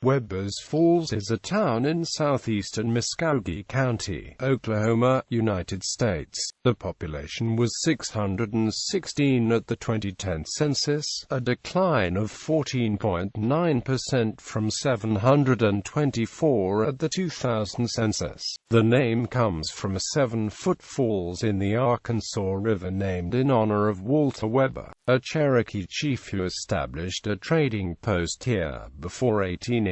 Webbers Falls is a town in southeastern Muskogee County, Oklahoma, United States. The population was 616 at the 2010 census, a decline of 14.9% from 724 at the 2000 census. The name comes from a 7-foot falls in the Arkansas River named in honor of Walter Weber, a Cherokee chief who established a trading post here before 1818.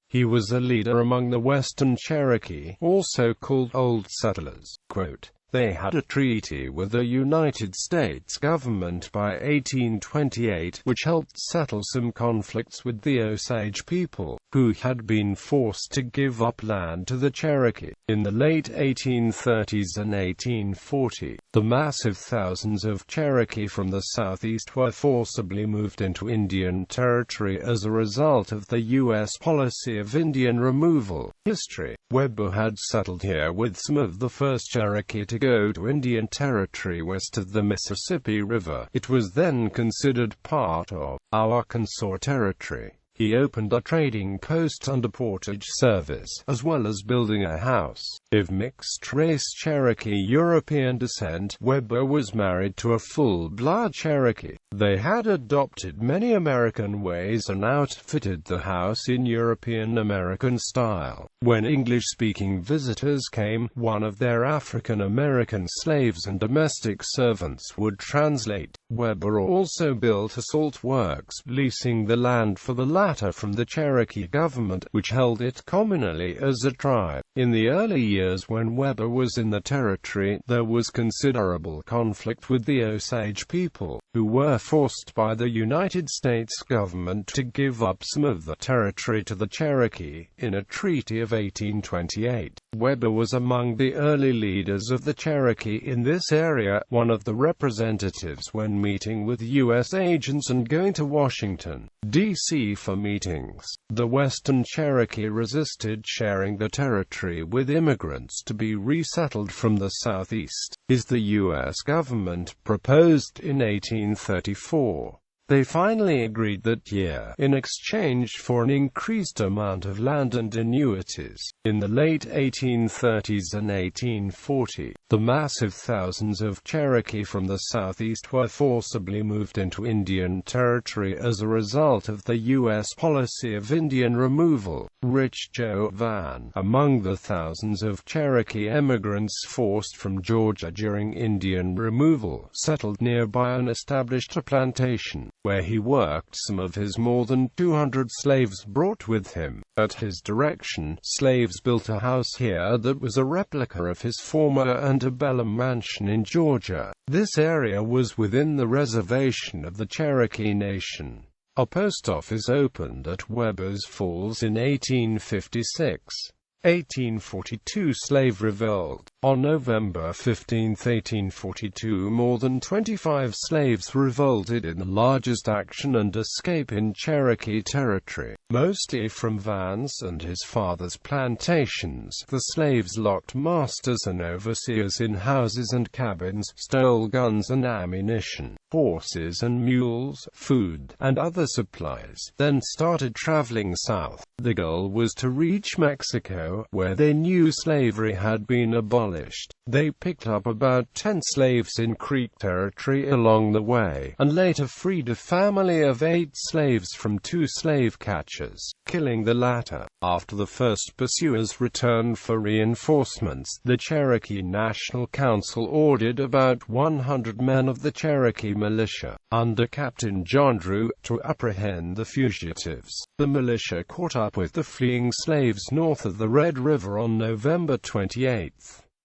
He was a leader among the Western Cherokee, also called Old Settlers. Quote, "They had a treaty with the United States government by 1828, which helped settle some conflicts with the Osage people, who had been forced to give up land to the Cherokee. In the late 1830s and 1840, the massive thousands of Cherokee from the southeast were forcibly moved into Indian Territory as a result of the U.S. policy of Indian removal." History. Weber had settled here with some of the first Cherokee to go to Indian Territory west of the Mississippi River. It was then considered part of Arkansas Territory. He opened a trading post under portage service, as well as building a house. Of mixed-race Cherokee European descent, Weber was married to a full-blood Cherokee. They had adopted many American ways and outfitted the house in European-American style. When English-speaking visitors came, one of their African-American slaves and domestic servants would translate. Weber also built a salt works, leasing the land for the latter from the Cherokee government, which held it communally as a tribe. In the early years when Weber was in the territory, there was considerable conflict with the Osage people, who were forced by the United States government to give up some of the territory to the Cherokee, in a treaty of 1828. Weber was among the early leaders of the Cherokee in this area, one of the representatives when meeting with U.S. agents and going to Washington, D.C. for meetings. The Western Cherokee resisted sharing the territory with immigrants to be resettled from the southeast, as the U.S. government proposed in 1834. They finally agreed that year, in exchange for an increased amount of land and annuities. In the late 1830s and 1840, the massive thousands of Cherokee from the southeast were forcibly moved into Indian Territory as a result of the U.S. policy of Indian removal. Rich Joe Van, among the thousands of Cherokee emigrants forced from Georgia during Indian removal, settled nearby and established a plantation, where he worked some of his more than 200 slaves brought with him. At his direction, slaves built a house here that was a replica of his former antebellum mansion in Georgia. This area was within the reservation of the Cherokee Nation. A post office opened at Webbers Falls in 1856. 1842 Slave Revolt. On November 15, 1842, more than 25 slaves revolted in the largest action and escape in Cherokee Territory, mostly from Van's and his father's plantations. The slaves locked masters and overseers in houses and cabins, stole guns and ammunition, horses and mules, food, and other supplies, then started traveling south. The goal was to reach Mexico, where they knew slavery had been abolished. They picked up about 10 slaves in Creek Territory along the way, and later freed a family of 8 slaves from 2 slave catchers, killing the latter. After the first pursuers returned for reinforcements, the Cherokee National Council ordered about 100 men of the Cherokee militia, under Captain John Drew, to apprehend the fugitives. The militia caught up with the fleeing slaves north of the Red River on November 28.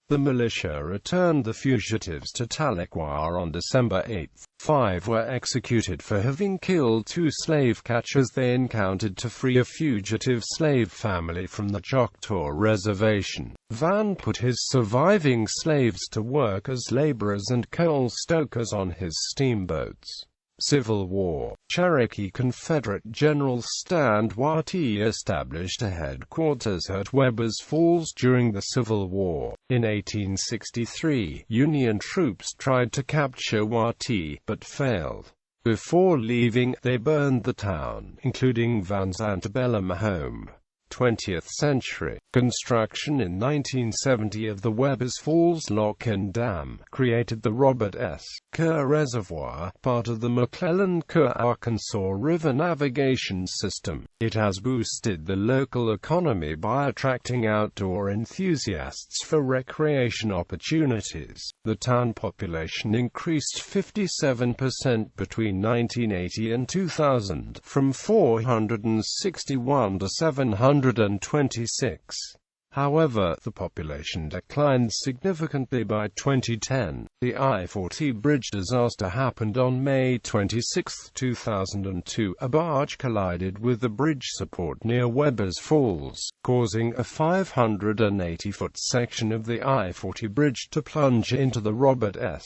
The militia returned the fugitives to Tahlequah on December 8. 5 were executed for having killed 2 slave catchers they encountered to free a fugitive slave family from the Choctaw Reservation. Van put his surviving slaves to work as laborers and coal stokers on his steamboats. Civil War. Cherokee Confederate General Stand.The established a headquarters at Webbers Falls during the Civil War. In 1863, Union troops tried to capture Wattie, but failed. Before leaving, they burned the town, including Van's antebellum home. 20th century construction in 1970 of the Webbers Falls Lock and Dam created the Robert S. Kerr Reservoir, part of the McClellan-Kerr Arkansas River navigation system. It has boosted the local economy by attracting outdoor enthusiasts for recreation opportunities. The town population increased 57% between 1980 and 2000, from 461 to 726. However, the population declined significantly by 2010. The I-40 bridge disaster happened on May 26, 2002. A barge collided with the bridge support near Webbers Falls, causing a 580-foot section of the I-40 bridge to plunge into the Robert S.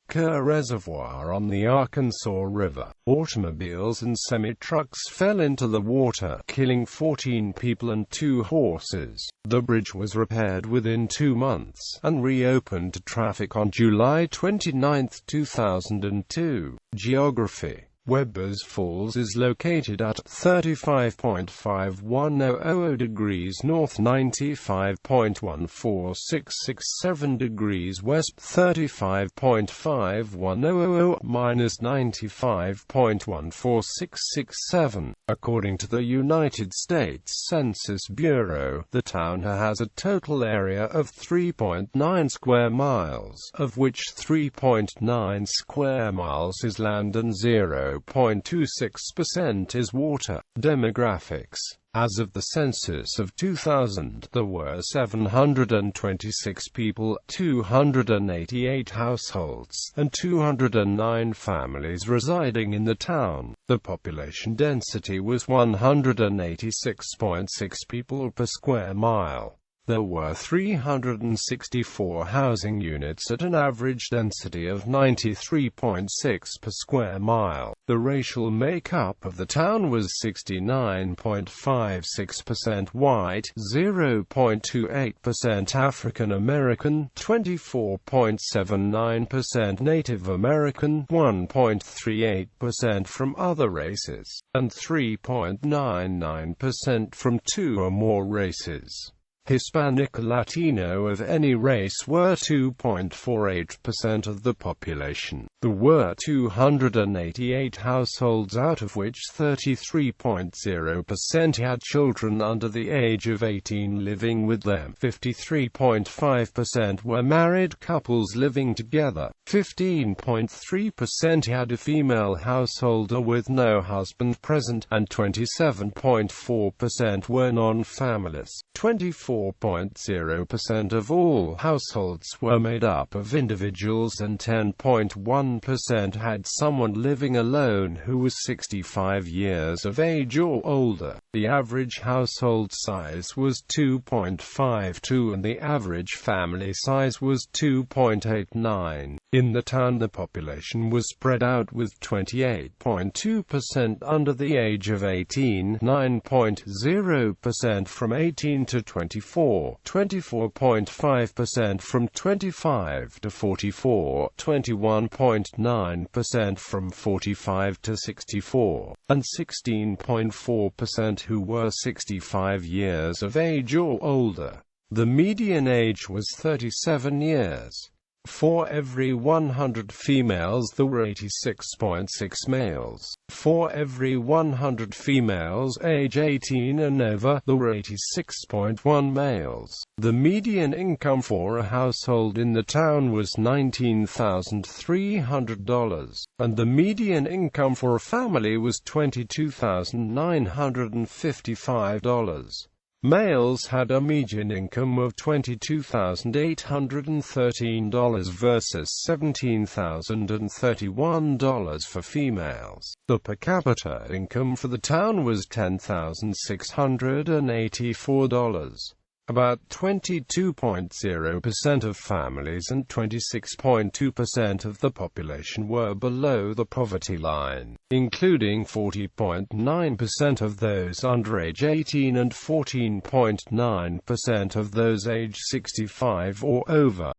Kerr Reservoir on the Arkansas River. Automobiles and semi-trucks fell into the water, killing 14 people and 2 horses. The bridge was repaired within 2 months, and reopened to traffic on July 29, 2002. Geography. Webbers Falls is located at 35.5100 degrees north, 95.14667 degrees west, 35.5100 minus 95.14667. According to the United States Census Bureau, the town has a total area of 3.9 square miles, of which 3.9 square miles is land and 0.26% is water. Demographics. As of the census of 2000, there were 726 people, 288 households, and 209 families residing in the town. The population density was 186.6 people per square mile. There were 364 housing units at an average density of 93.6 per square mile. The racial makeup of the town was 69.56% white, 0.28% African American, 24.79% Native American, 1.38% from other races, and 3.99% from 2 or more races. Hispanic or Latino of any race were 2.48% of the population. There were 288 households, out of which 33.0% had children under the age of 18 living with them. 53.5% were married couples living together. 15.3% had a female householder with no husband present, and 27.4% were non-families. 24.0% of all households were made up of individuals, and 10.1% had someone living alone who was 65 years of age or older. The average household size was 2.52 and the average family size was 2.89. In the town, the population was spread out with 28.2% under the age of 18, 9.0% from 18 to 24, 24.5% from 25 to 44, 21.9% from 45 to 64, and 16.4% who were 65 years of age or older. The median age was 37 years. For every 100 females there were 86.6 males. For every 100 females age 18 and over, there were 86.1 males. The median income for a household in the town was $19,300, and the median income for a family was $22,955. Males had a median income of $22,813 versus $17,031 for females. The per capita income for the town was $10,684. About 22.0% of families and 26.2% of the population were below the poverty line, including 40.9% of those under age 18 and 14.9% of those age 65 or over.